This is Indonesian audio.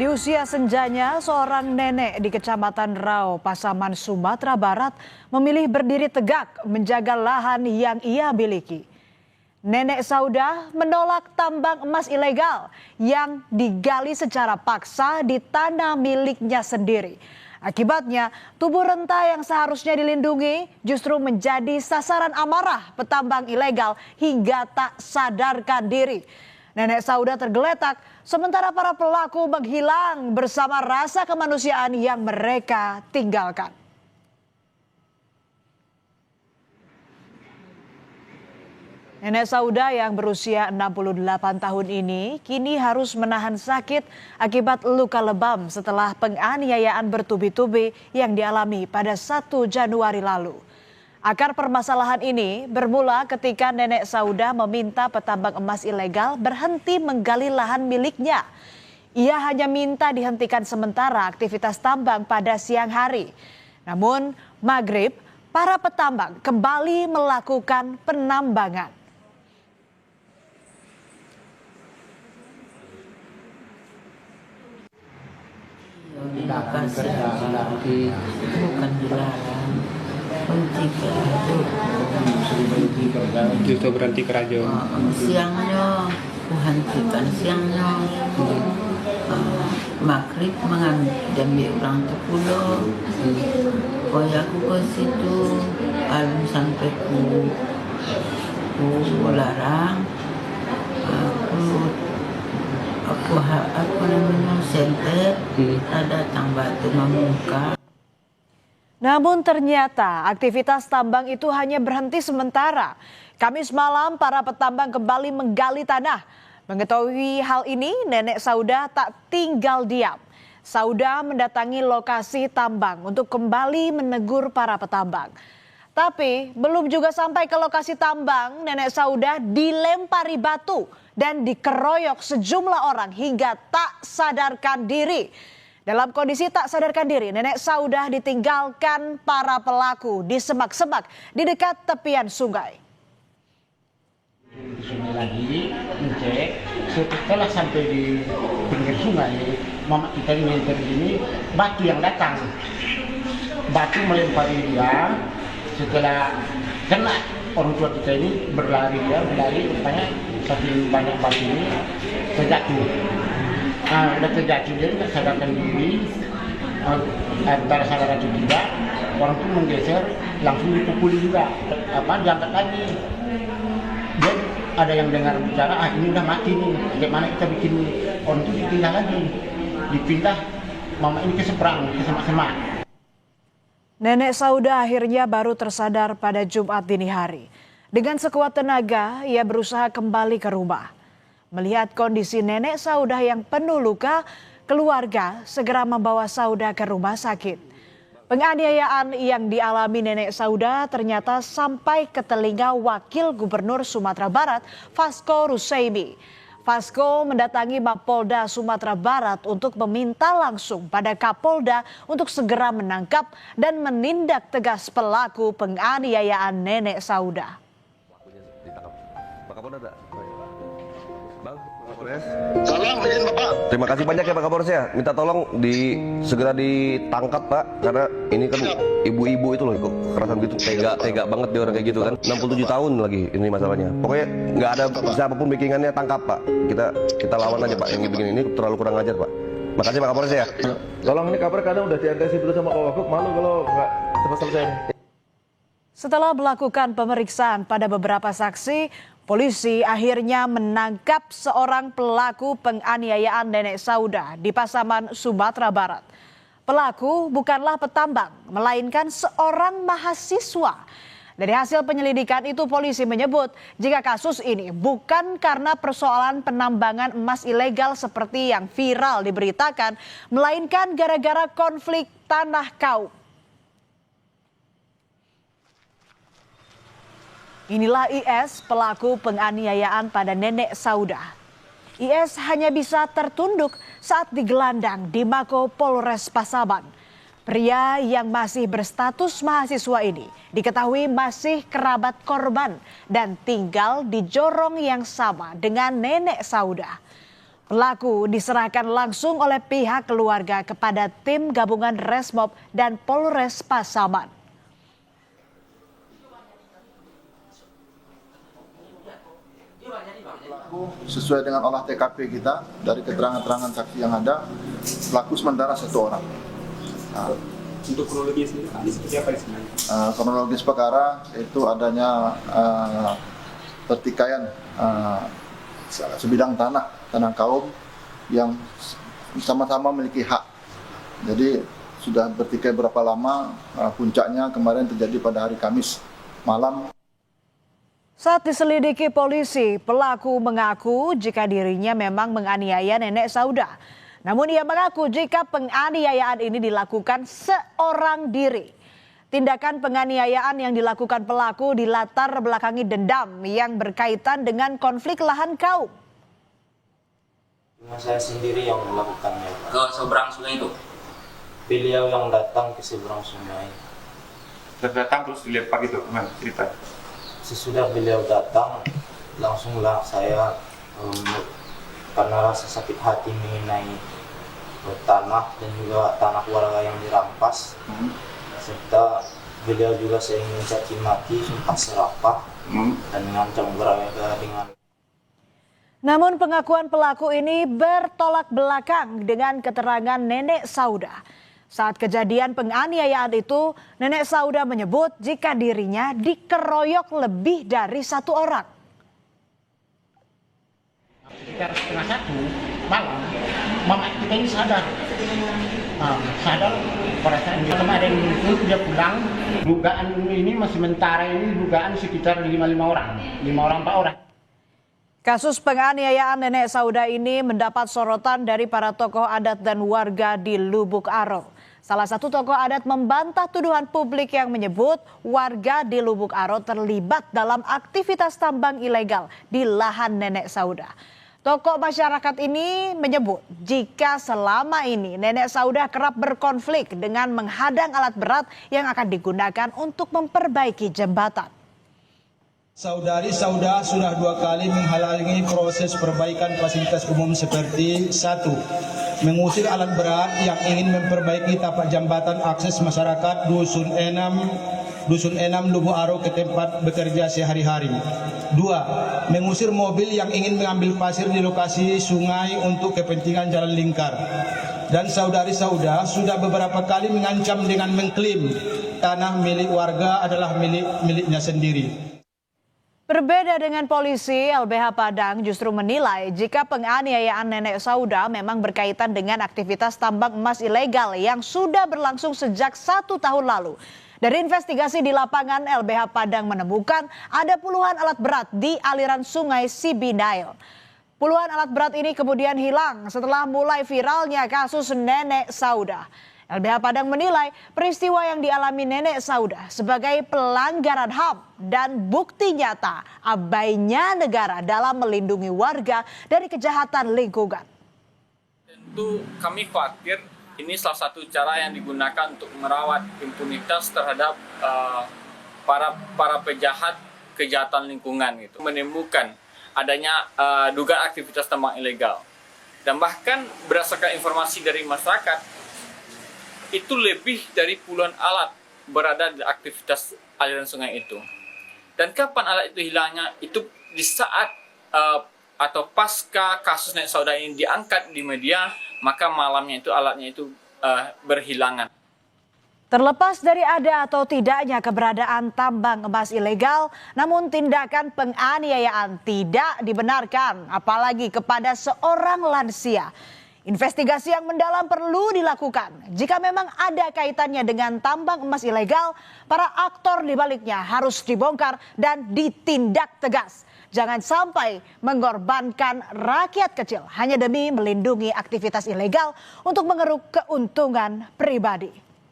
Di usia senjanya, seorang nenek di Kecamatan Rau, Pasaman, Sumatera Barat memilih berdiri tegak menjaga lahan yang ia miliki. Nenek Saudah menolak tambang emas ilegal yang digali secara paksa di tanah miliknya sendiri. Akibatnya, tubuh renta yang seharusnya dilindungi justru menjadi sasaran amarah petambang ilegal hingga tak sadarkan diri. Nenek Saudah tergeletak, sementara para pelaku menghilang bersama rasa kemanusiaan yang mereka tinggalkan. Nenek Saudah yang berusia 68 tahun ini kini harus menahan sakit akibat luka lebam setelah penganiayaan bertubi-tubi yang dialami pada 1 Januari lalu. Akar permasalahan ini bermula ketika Nenek Saudah meminta petambang emas ilegal berhenti menggali lahan miliknya. Ia hanya minta dihentikan sementara aktivitas tambang pada siang hari. Namun, maghrib, para petambang kembali melakukan penambangan. Bukan dilarang. Justru berhenti kerja. Siangnya menghentikan siangnya. Maghrib mengambil orang tu pulau. Koyak aku ke situ, alun sampai ku larang. Aku namanya senter, ada batu memuka. Namun ternyata aktivitas tambang itu hanya berhenti sementara. Kamis malam para petambang kembali menggali tanah. Mengetahui hal ini, Nenek Saudah tak tinggal diam. Saudah mendatangi lokasi tambang untuk kembali menegur para petambang. Tapi belum juga sampai ke lokasi tambang, Nenek Saudah dilempari batu dan dikeroyok sejumlah orang hingga tak sadarkan diri. Dalam kondisi tak sadarkan diri, Nenek Saudah ditinggalkan para pelaku di semak-semak di dekat tepian sungai. Di sini lagi ngecek, setelah sampai di pinggir sungai, mama kita ini terjadi batu yang datang, batu melempari dia. Setelah kena orang tua kita ini berlari, rupanya saking banyak batu ini terjatuh. Nah, udah terjatuh dia nggak sadarkan diri, antara sadar atau tidak, orang itu menggeser, langsung dipukuli juga, diangkat lagi. Dan ada yang dengar bicara, ini udah mati nih, bagaimana kita bikin orang itu dipindah lagi, dipindah, mama ini ke seberang, ke semak-semak. Nenek Saudah akhirnya baru tersadar pada Jumat dini hari. Dengan sekuat tenaga, ia berusaha kembali ke rumah. Melihat kondisi Nenek Saudah yang penuh luka, keluarga segera membawa Saudah ke rumah sakit. Penganiayaan yang dialami Nenek Saudah ternyata sampai ke telinga Wakil Gubernur Sumatera Barat, Fasko Ruseimi. Fasko mendatangi Mapolda Sumatera Barat untuk meminta langsung pada Kapolda untuk segera menangkap dan menindak tegas pelaku penganiayaan Nenek Saudah. Pak Kapolda ada? Bang, Kapolres. Salam izin Bapak. Terima kasih banyak ya Pak Kapolres ya. Minta tolong segera ditangkap Pak, karena ini kan ibu-ibu itu loh kok kekerasan gitu, tega banget dia orang kayak gitu kan. 67 tahun lagi ini masalahnya. Pokoknya nggak ada siapapun backingannya, tangkap Pak. Kita lawan aja Pak, yang bikin ini terlalu kurang ajar Pak. Makasih Pak Kapolres ya. Tolong ini kabar kadang udah diagasi dulu sama Pak Wagub, malu kalau nggak cepat selesai. Setelah melakukan pemeriksaan pada beberapa saksi, polisi akhirnya menangkap seorang pelaku penganiayaan Nenek Saudah di Pasaman, Sumatera Barat. Pelaku bukanlah petambang, melainkan seorang mahasiswa. Dari hasil penyelidikan itu, polisi menyebut jika kasus ini bukan karena persoalan penambangan emas ilegal seperti yang viral diberitakan, melainkan gara-gara konflik tanah kaum. Inilah IS, pelaku penganiayaan pada Nenek Saudah. IS hanya bisa tertunduk saat digelandang di Mako Polres Pasaman. Pria yang masih berstatus mahasiswa ini diketahui masih kerabat korban dan tinggal di jorong yang sama dengan Nenek Saudah. Pelaku diserahkan langsung oleh pihak keluarga kepada tim gabungan Resmob dan Polres Pasaman. Sesuai dengan olah TKP kita, dari keterangan-keterangan saksi yang ada, pelaku sementara 1 orang. Untuk kronologis ini seperti apa sebenarnya? Kronologis perkara itu adanya pertikaian sebidang tanah kaum yang sama-sama memiliki hak. Jadi sudah bertikai berapa lama, puncaknya kemarin terjadi pada hari Kamis malam. Saat diselidiki polisi, pelaku mengaku jika dirinya memang menganiaya nenek Sauda. Namun ia mengaku jika penganiayaan ini dilakukan seorang diri. Tindakan penganiayaan yang dilakukan pelaku dilatar belakangi dendam yang berkaitan dengan konflik lahan kaum. Saya sendiri yang melakukannya. Ke seberang sungai itu? Beliau yang datang ke seberang sungai. Datang terus dilempar gitu, gimana cerita? Sesudah beliau datang, langsunglah saya karena rasa sakit hati mengenai tanah dan juga tanah warga yang dirampas, serta beliau juga sering mencaci maki, sumpah serapah, dan mengancam beragam dengan. Namun pengakuan pelaku ini bertolak belakang dengan keterangan nenek Sauda. Saat kejadian penganiayaan itu, nenek Sauda menyebut jika dirinya dikeroyok lebih dari 1 orang. Sekitar setengah 1 malam, mama kita ini sadar. Sadar pada saat dia kemarin itu dia pulang, dugaan ini masih sementara ini dugaan sekitar 5 orang, 4 orang. Kasus penganiayaan nenek Sauda ini mendapat sorotan dari para tokoh adat dan warga di Lubuk Aro. Salah satu tokoh adat membantah tuduhan publik yang menyebut warga di Lubuk Aro terlibat dalam aktivitas tambang ilegal di lahan nenek Sauda. Tokoh masyarakat ini menyebut jika selama ini nenek Sauda kerap berkonflik dengan menghadang alat berat yang akan digunakan untuk memperbaiki jembatan. Saudari Sauda sudah 2 kali menghalangi proses perbaikan fasilitas umum seperti 1. Mengusir alat berat yang ingin memperbaiki tapak jembatan akses masyarakat Dusun Enam Lubuk Aro ke tempat bekerja sehari-hari. 2. Mengusir mobil yang ingin mengambil pasir di lokasi sungai untuk kepentingan jalan lingkar. Dan saudari Sauda sudah beberapa kali mengancam dengan mengklaim tanah milik warga adalah miliknya sendiri. Berbeda dengan polisi, LBH Padang justru menilai jika penganiayaan nenek Sauda memang berkaitan dengan aktivitas tambang emas ilegal yang sudah berlangsung sejak 1 tahun lalu. Dari investigasi di lapangan, LBH Padang menemukan ada puluhan alat berat di aliran sungai Sibinail. Puluhan alat berat ini kemudian hilang setelah mulai viralnya kasus nenek Sauda. LBH Padang menilai peristiwa yang dialami nenek Sauda sebagai pelanggaran HAM dan bukti nyata abainya negara dalam melindungi warga dari kejahatan lingkungan. Tentu kami khawatir ini salah satu cara yang digunakan untuk merawat impunitas terhadap para pejahat kejahatan lingkungan gitu. Menemukan adanya dugaan aktivitas tambang ilegal. Dan bahkan berdasarkan informasi dari masyarakat, itu lebih dari puluhan alat berada di aktivitas aliran sungai itu. Dan kapan alat itu hilangnya? Itu di saat atau pasca kasus nenek Sauda ini diangkat di media, maka malamnya itu alatnya itu berhilangan. Terlepas dari ada atau tidaknya keberadaan tambang emas ilegal, namun tindakan penganiayaan tidak dibenarkan, apalagi kepada seorang lansia. Investigasi yang mendalam perlu dilakukan. Jika memang ada kaitannya dengan tambang emas ilegal, para aktor di baliknya harus dibongkar dan ditindak tegas. Jangan sampai mengorbankan rakyat kecil hanya demi melindungi aktivitas ilegal untuk mengeruk keuntungan pribadi.